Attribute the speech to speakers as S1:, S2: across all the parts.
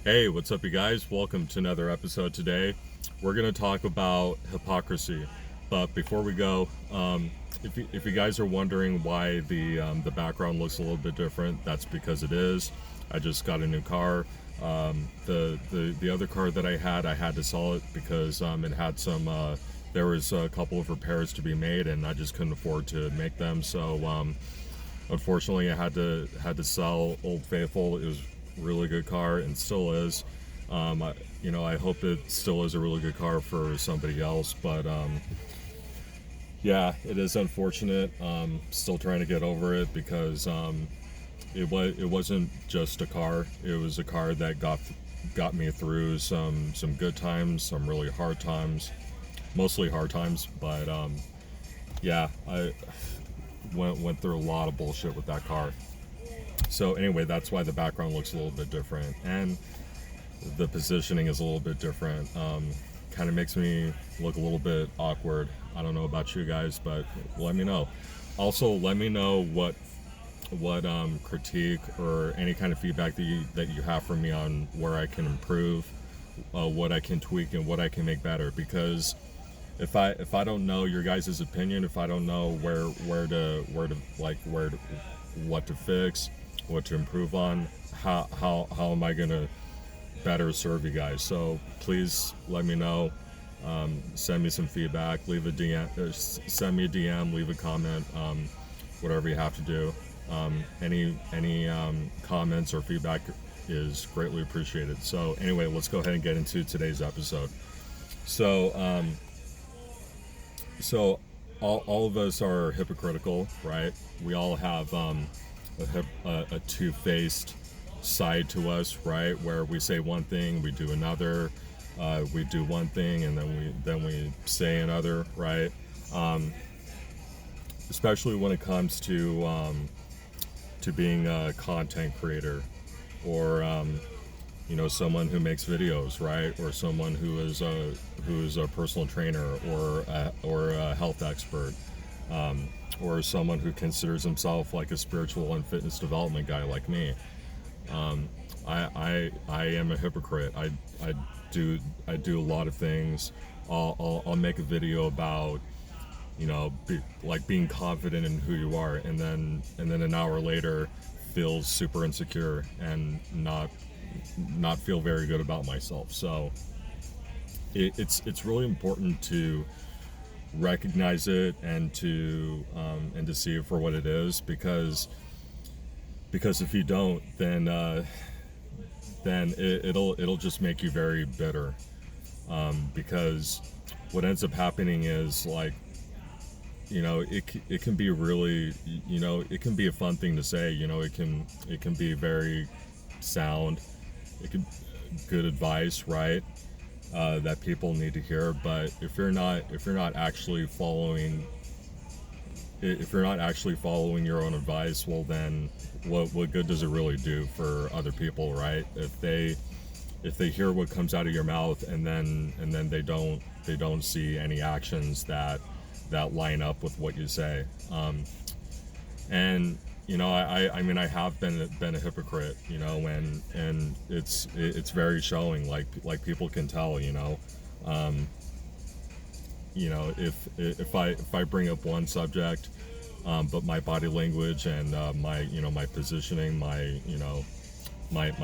S1: Hey, what's up, you guys? Welcome to another episode today. We're going to talk about hypocrisy. But before we go, if you guys are wondering why the background looks a little bit different, that's because it is. I just got a new car. The other car that I had to sell it because it had some. There was a couple of repairs to be made, and I just couldn't afford to make them. So unfortunately, I had to sell Old Faithful. It was a really good car and still is. I hope it still is a really good car for somebody else, but yeah, it is unfortunate. Still trying to get over it because it wasn't just a car. It was a car that got me through some good times, some really hard times, mostly hard times. But yeah, I went through a lot of bullshit with that car. So anyway, that's why the background looks a little bit different, and the positioning is a little bit different. Kind of makes me look a little bit awkward. I don't know about you guys, but let me know. Also, let me know what critique or any kind of feedback that you have for me on where I can improve, what I can tweak, and what I can make better. Because if I don't know your guys' opinion, if I don't know what to fix, what to improve on, how am I gonna better serve you guys? So please let me know. Send me some feedback. Leave a DM. Send me a DM. Leave a comment. Whatever you have to do. Any comments or feedback is greatly appreciated. So anyway, let's go ahead and get into today's episode. So so all of us are hypocritical, right? We all have a two-faced side to us, right? Where we say one thing, we do another. We do one thing, and then we say another, right? Especially when it comes to being a content creator, or someone who makes videos, right? Or someone who is a personal trainer, or a health expert, or someone who considers himself like a spiritual and fitness development guy like me. I am a hypocrite. I do a lot of things. I'll make a video about being confident in who you are, and then an hour later feel super insecure and not feel very good about myself. So it's really important to recognize it and to see it for what it is, because if you don't, then it'll just make you very bitter, because what ends up happening is, it can be really, it can be a fun thing to say. It can be very sound. It can good advice, right? That people need to hear. But if you're not actually following your own advice, well, then what good does it really do for other people, right? If they hear what comes out of your mouth, and then they don't see any actions that line up with what you say. And I mean, I have been a hypocrite, and it's very showing. Like people can tell, if I bring up one subject, but my body language and my positioning, my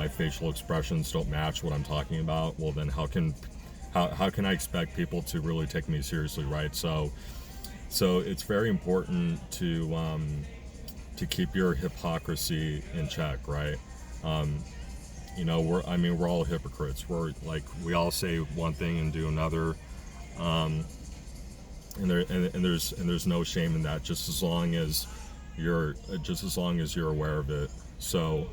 S1: facial expressions don't match what I'm talking about, well, then how can I expect people to really take me seriously, right? So it's very important to keep your hypocrisy in check, right? We're all hypocrites. We all say one thing and do another, and there's no shame in that, just as long as you're aware of it. So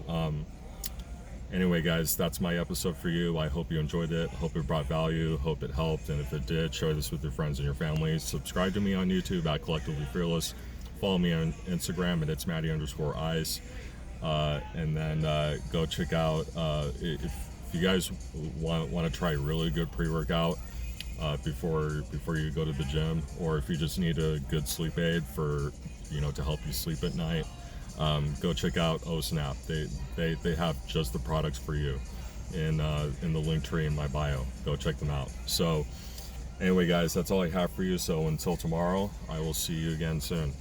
S1: anyway, guys, that's my episode for you. I hope you enjoyed it. Hope it brought value. Hope it helped. And if it did, share this with your friends and your family. Subscribe to me on YouTube at Collectively Fearless. Follow me on Instagram at it's Matty_Ice. And then go check out, if you guys want to try really good pre-workout before you go to the gym, or if you just need a good sleep aid for to help you sleep at night, go check out OSnap. They have just the products for you. in the link tree in my bio. Go check them out. So anyway, guys, that's all I have for you. So until tomorrow, I will see you again soon.